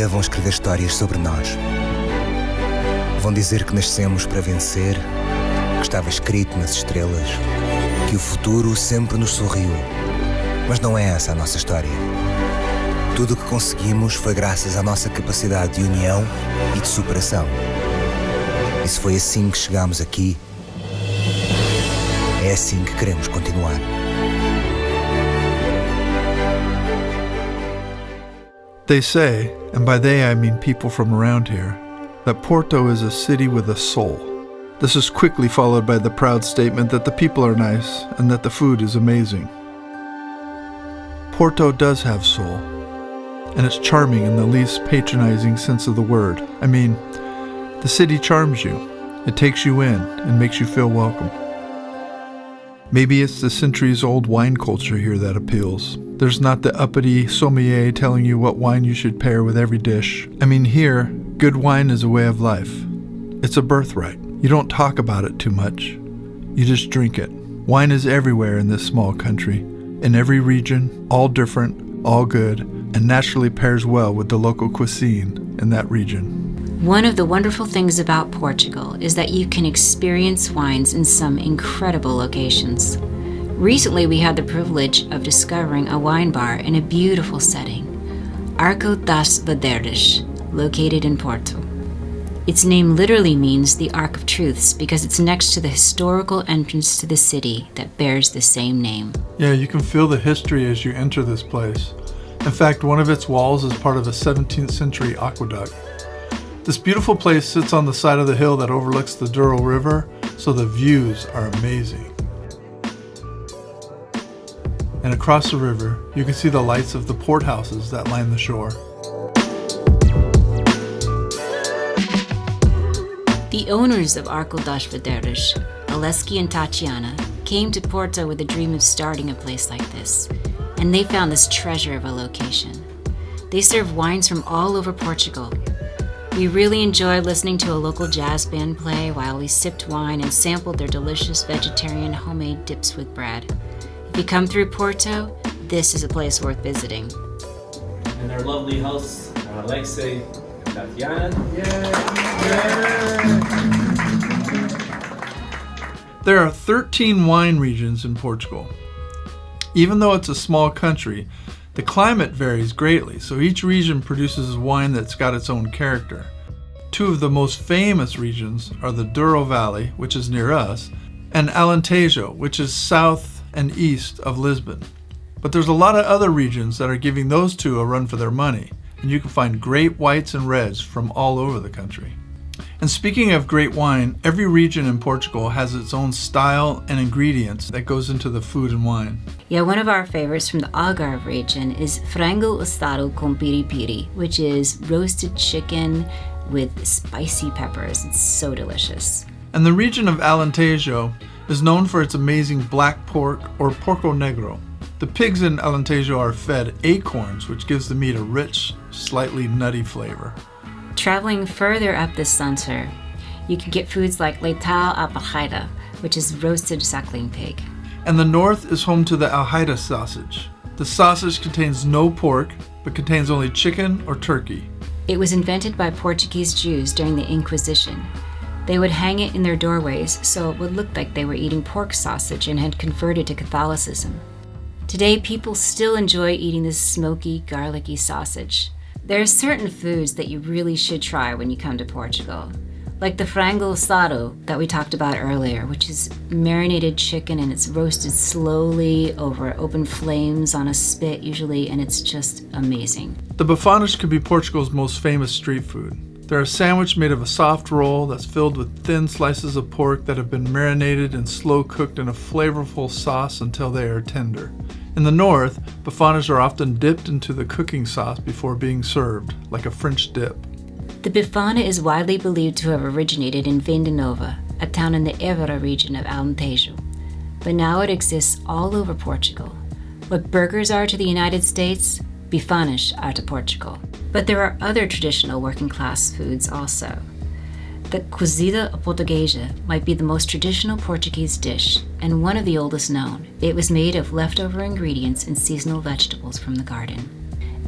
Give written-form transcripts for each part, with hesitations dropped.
dia vão escrever histórias sobre nós. Vão dizer que nascemos para vencer, que estava escrito nas estrelas, que o futuro sempre nos sorriu. Mas não é essa a nossa história. Tudo o que conseguimos foi graças à nossa capacidade de união e de superação. E se foi assim que chegámos aqui, é assim que queremos continuar. They say, and by they I mean people from around here, that Porto is a city with a soul. This is quickly followed by the proud statement that the people are nice and that the food is amazing. Porto does have soul, and it's charming in the least patronizing sense of the word. I mean, the city charms you. It takes you in and makes you feel welcome. Maybe it's the centuries-old wine culture here that appeals. There's not the uppity sommelier telling you what wine you should pair with every dish. I mean, here, good wine is a way of life. It's a birthright. You don't talk about it too much. You just drink it. Wine is everywhere in this small country, in every region, all different, all good, and naturally pairs well with the local cuisine in that region. One of the wonderful things about Portugal is that you can experience wines in some incredible locations. Recently, we had the privilege of discovering a wine bar in a beautiful setting, Arco das Verdades, located in Porto. Its name literally means the Ark of Truths because it's next to the historical entrance to the city that bears the same name. Yeah, you can feel the history as you enter this place. In fact, one of its walls is part of a 17th century aqueduct. This beautiful place sits on the side of the hill that overlooks the Douro River, so the views are amazing. And across the river, you can see the lights of the port houses that line the shore. The owners of Arco das Verdades, Aleski and Tatiana, came to Porto with a dream of starting a place like this, and they found this treasure of a location. They serve wines from all over Portugal. We really enjoyed listening to a local jazz band play while we sipped wine and sampled their delicious vegetarian homemade dips with bread. If you come through Porto, this is a place worth visiting. And our lovely hosts, Alexei and Tatiana. There are 13 wine regions in Portugal. Even though it's a small country, the climate varies greatly, so each region produces wine that's got its own character. Two of the most famous regions are the Douro Valley, which is near us, and Alentejo, which is south and east of Lisbon. But there's a lot of other regions that are giving those two a run for their money, and you can find great whites and reds from all over the country. And speaking of great wine, every region in Portugal has its own style and ingredients that goes into the food and wine. Yeah, one of our favorites from the Algarve region is frango assado com piripiri, which is roasted chicken with spicy peppers. It's so delicious. And the region of Alentejo is known for its amazing black pork or porco negro. The pigs in Alentejo are fed acorns, which gives the meat a rich, slightly nutty flavor. Traveling further up the center, you can get foods like leitão à barreira, which is roasted suckling pig. And the north is home to the alheida sausage. The sausage contains no pork, but contains only chicken or turkey. It was invented by Portuguese Jews during the Inquisition. They would hang it in their doorways so it would look like they were eating pork sausage and had converted to Catholicism. Today, people still enjoy eating this smoky, garlicky sausage. There are certain foods that you really should try when you come to Portugal, like the frango assado that we talked about earlier, which is marinated chicken and it's roasted slowly over open flames on a spit usually, and it's just amazing. The bifanas could be Portugal's most famous street food. They're a sandwich made of a soft roll that's filled with thin slices of pork that have been marinated and slow cooked in a flavorful sauce until they are tender. In the north, bifanas are often dipped into the cooking sauce before being served, like a French dip. The bifana is widely believed to have originated in Venda Nova, a town in the Évora region of Alentejo. But now it exists all over Portugal. What burgers are to the United States, bifanas are to Portugal. But there are other traditional working class foods also. The cozida à portuguesa might be the most traditional Portuguese dish and one of the oldest known. It was made of leftover ingredients and seasonal vegetables from the garden.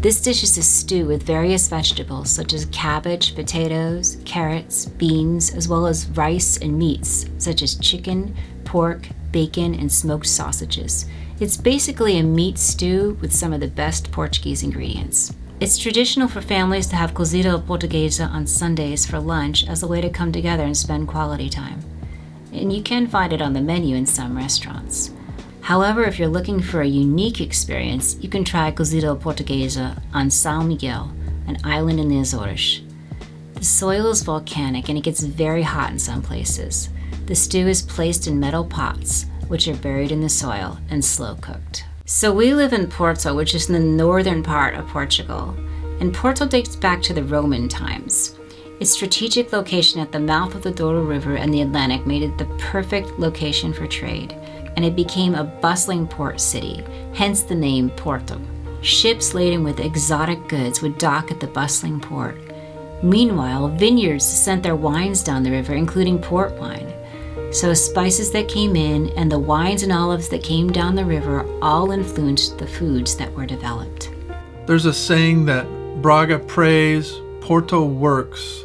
This dish is a stew with various vegetables such as cabbage, potatoes, carrots, beans, as well as rice and meats such as chicken, pork, bacon, and smoked sausages. It's basically a meat stew with some of the best Portuguese ingredients. It's traditional for families to have cozida portuguesa on Sundays for lunch as a way to come together and spend quality time. And you can find it on the menu in some restaurants. However, if you're looking for a unique experience, you can try cozida portuguesa on São Miguel, an island in the Azores. The soil is volcanic and it gets very hot in some places. The stew is placed in metal pots, which are buried in the soil and slow cooked. So we live in Porto, which is in the northern part of Portugal. And Porto dates back to the Roman times. Its strategic location at the mouth of the Douro River and the Atlantic made it the perfect location for trade, and it became a bustling port city, hence the name Porto. Ships laden with exotic goods would dock at the bustling port. Meanwhile, vineyards sent their wines down the river, including port wine. So spices that came in and the wines and olives that came down the river all influenced the foods that were developed. There's a saying that Braga prays, Porto works,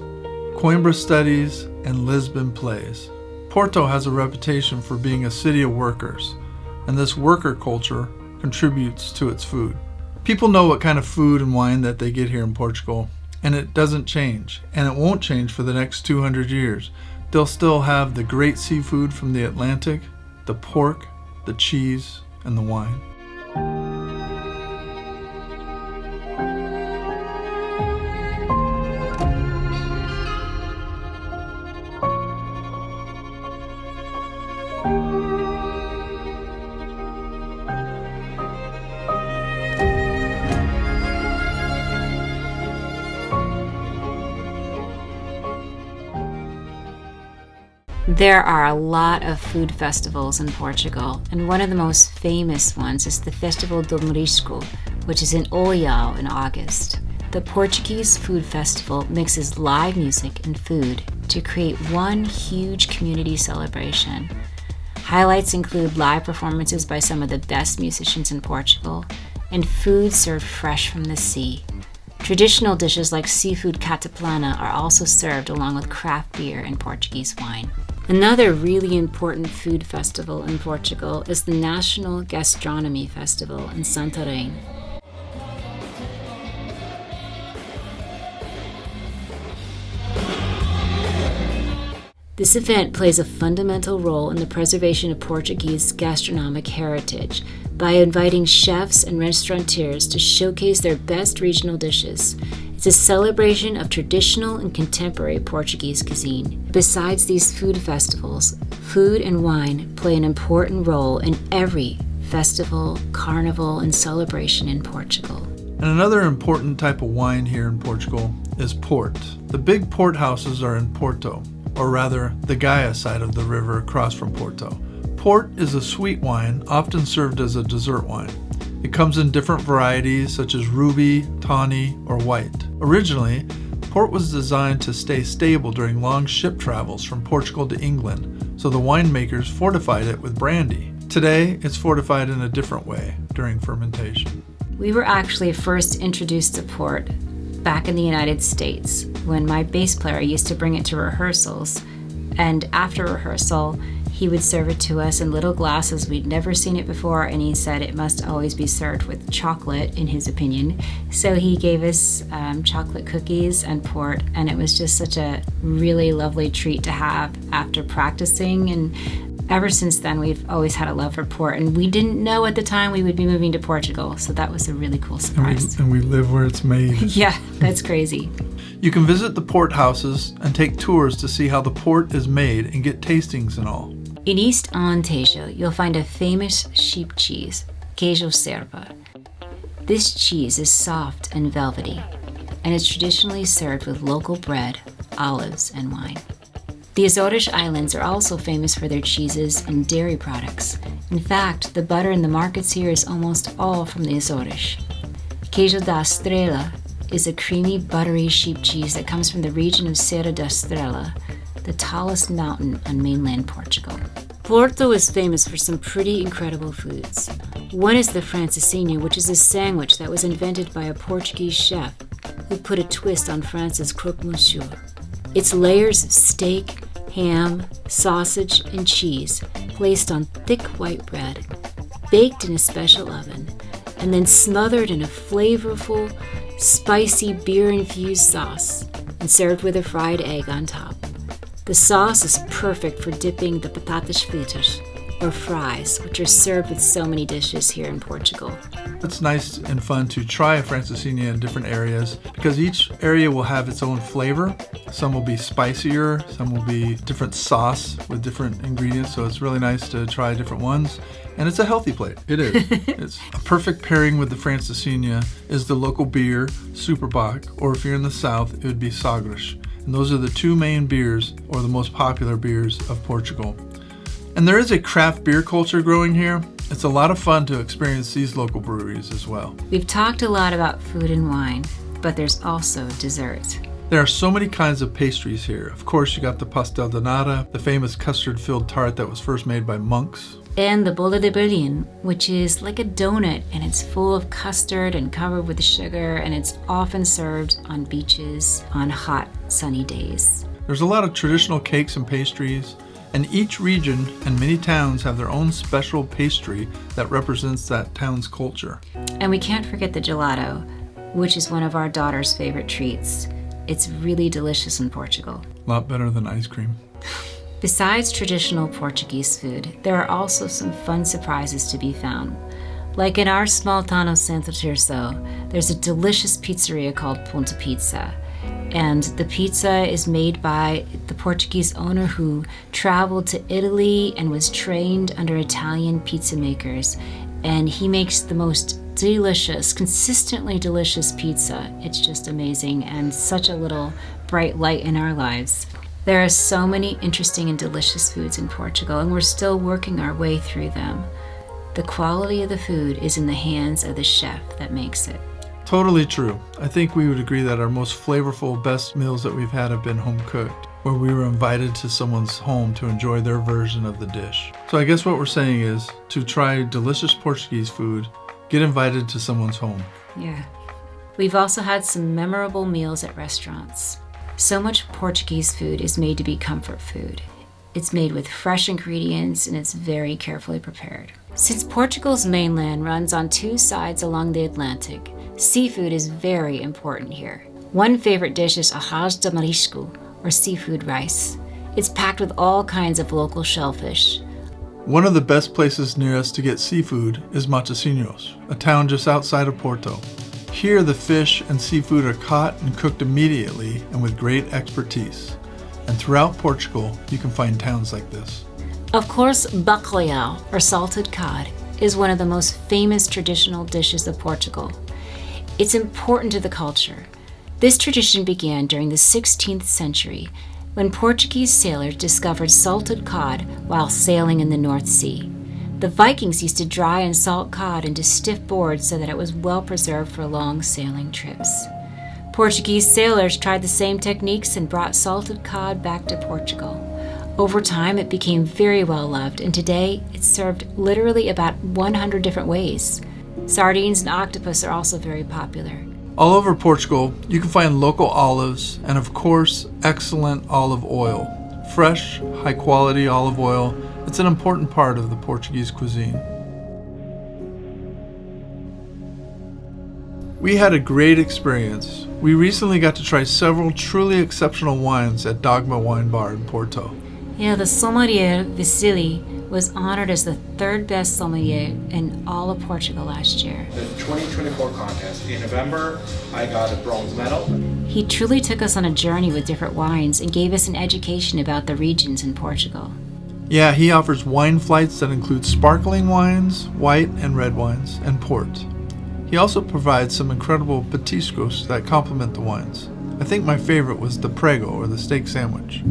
Coimbra studies, and Lisbon plays. Porto has a reputation for being a city of workers, and this worker culture contributes to its food. People know what kind of food and wine that they get here in Portugal, and it doesn't change, and it won't change for the next 200 years. They'll still have the great seafood from the Atlantic, the pork, the cheese, and the wine. There are a lot of food festivals in Portugal, and one of the most famous ones is the Festival do Marisco, which is in Olhão in August. The Portuguese food festival mixes live music and food to create one huge community celebration. Highlights include live performances by some of the best musicians in Portugal, and food served fresh from the sea. Traditional dishes like seafood cataplana are also served along with craft beer and Portuguese wine. Another really important food festival in Portugal is the National Gastronomy Festival in Santarém. This event plays a fundamental role in the preservation of Portuguese gastronomic heritage by inviting chefs and restaurateurs to showcase their best regional dishes. It's a celebration of traditional and contemporary Portuguese cuisine. Besides these food festivals, food and wine play an important role in every festival, carnival, and celebration in Portugal. And another important type of wine here in Portugal is port. The big port houses are in Porto, or rather the Gaia side of the river across from Porto. Port is a sweet wine, often served as a dessert wine. It comes in different varieties such as ruby, tawny, or white. Originally, port was designed to stay stable during long ship travels from Portugal to England, so the winemakers fortified it with brandy. Today, it's fortified in a different way during fermentation. We were actually first introduced to port back in the United States when my bass player used to bring it to rehearsals, and after rehearsal, he would serve it to us in little glasses. We'd never seen it before, and he said it must always be served with chocolate, in his opinion. So he gave us chocolate cookies and port, and it was just such a really lovely treat to have after practicing. And ever since then, we've always had a love for port, and we didn't know at the time we would be moving to Portugal, so that was a really cool surprise. And we live where it's made. Yeah, that's crazy. You can visit the port houses and take tours to see how the port is made and get tastings and all. In East Alentejo, you'll find a famous sheep cheese, queijo serpa. This cheese is soft and velvety, and is traditionally served with local bread, olives, and wine. The Azores Islands are also famous for their cheeses and dairy products. In fact, the butter in the markets here is almost all from the Azores. Queijo da Estrela is a creamy, buttery sheep cheese that comes from the region of Serra da Estrela, the tallest mountain on mainland Portugal. Porto is famous for some pretty incredible foods. One is the Francesinha, which is a sandwich that was invented by a Portuguese chef who put a twist on France's croque-monsieur. It's layers of steak, ham, sausage, and cheese placed on thick white bread, baked in a special oven, and then smothered in a flavorful, spicy beer-infused sauce and served with a fried egg on top. The sauce is perfect for dipping the patatas fritas, or fries, which are served with so many dishes here in Portugal. It's nice and fun to try a Francesinha in different areas because each area will have its own flavor. Some will be spicier, some will be different sauce with different ingredients, so it's really nice to try different ones. And it's a healthy plate. It is. It's a perfect pairing with the Francesinha is the local beer, Superbock, or if you're in the south, it would be Sagres. And those are the two main beers, or the most popular beers of Portugal. And there is a craft beer culture growing here. It's a lot of fun to experience these local breweries as well. We've talked a lot about food and wine, but there's also dessert. There are so many kinds of pastries here. Of course, you got the pastel de nata, the famous custard-filled tart that was first made by monks. And the bola de Berlin, which is like a donut, and it's full of custard and covered with sugar, and it's often served on beaches on hot, sunny days. There's a lot of traditional cakes and pastries, and each region and many towns have their own special pastry that represents that town's culture. And we can't forget the gelato, which is one of our daughter's favorite treats. It's really delicious in Portugal. A lot better than ice cream. Besides traditional Portuguese food, there are also some fun surprises to be found. Like in our small town of Santo Tirso, there's a delicious pizzeria called Ponta Pizza. And the pizza is made by the Portuguese owner who traveled to Italy and was trained under Italian pizza makers. And he makes the most delicious, consistently delicious pizza. It's just amazing and such a little bright light in our lives. There are so many interesting and delicious foods in Portugal, and we're still working our way through them. The quality of the food is in the hands of the chef that makes it. Totally true. I think we would agree that our most flavorful, best meals that we've had have been home cooked, where we were invited to someone's home to enjoy their version of the dish. So I guess what we're saying is, to try delicious Portuguese food, get invited to someone's home. Yeah. We've also had some memorable meals at restaurants. So much Portuguese food is made to be comfort food. It's made with fresh ingredients and it's very carefully prepared. Since Portugal's mainland runs on two sides along the Atlantic, seafood is very important here. One favorite dish is arroz de marisco, or seafood rice. It's packed with all kinds of local shellfish. One of the best places near us to get seafood is Matosinhos, a town just outside of Porto. Here the fish and seafood are caught and cooked immediately and with great expertise. And throughout Portugal, you can find towns like this. Of course, bacalhau, or salted cod, is one of the most famous traditional dishes of Portugal. It's important to the culture. This tradition began during the 16th century when Portuguese sailors discovered salted cod while sailing in the North Sea. The Vikings used to dry and salt cod into stiff boards so that it was well preserved for long sailing trips. Portuguese sailors tried the same techniques and brought salted cod back to Portugal. Over time, it became very well loved, and today it's served literally about 100 different ways. Sardines and octopus are also very popular. All over Portugal, you can find local olives and, of course, excellent olive oil. Fresh, high-quality olive oil, it's an important part of the Portuguese cuisine. We had a great experience. We recently got to try several truly exceptional wines at Dogma Wine Bar in Porto. Yeah, the sommelier Vasily was honored as the third best sommelier in all of Portugal last year. The 2024 contest in November, I got a bronze medal. He truly took us on a journey with different wines and gave us an education about the regions in Portugal. Yeah, he offers wine flights that include sparkling wines, white and red wines, and port. He also provides some incredible petiscos that complement the wines. I think my favorite was the prego, or the steak sandwich.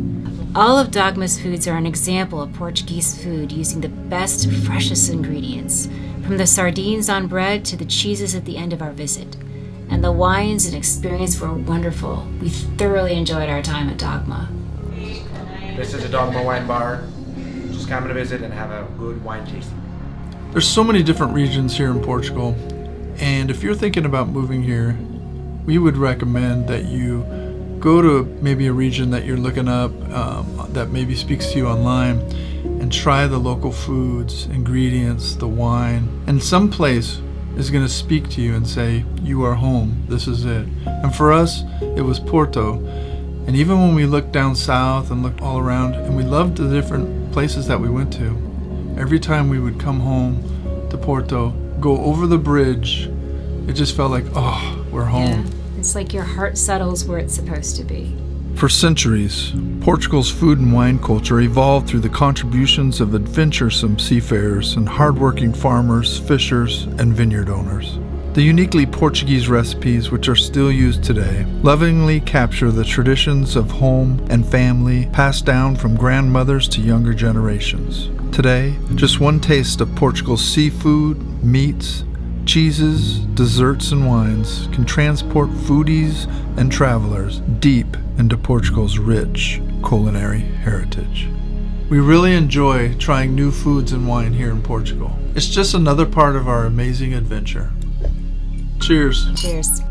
All of Dogma's foods are an example of Portuguese food using the best, freshest ingredients, from the sardines on bread to the cheeses at the end of our visit. And the wines and experience were wonderful. We thoroughly enjoyed our time at Dogma. This is a Dogma Wine Bar. Just come to visit and have a good wine tasting. There's so many different regions here in Portugal, and if you're thinking about moving here, we would recommend that you go to maybe a region that you're looking up that maybe speaks to you online, and try the local foods, ingredients, the wine, and some place is going to speak to you and say, you are home, this is it. And for us, it was Porto. And even when we looked down south and looked all around, and we loved the different places that we went to, every time we would come home to Porto, go over the bridge, it just felt like, oh, we're home. Yeah. It's like your heart settles where it's supposed to be. For centuries, Portugal's food and wine culture evolved through the contributions of adventuresome seafarers and hardworking farmers, fishers, and vineyard owners. The uniquely Portuguese recipes, which are still used today, lovingly capture the traditions of home and family passed down from grandmothers to younger generations. Today, just one taste of Portugal's seafood, meats, cheeses, desserts, and wines can transport foodies and travelers deep into Portugal's rich culinary heritage. We really enjoy trying new foods and wine here in Portugal. It's just another part of our amazing adventure. Cheers. Cheers.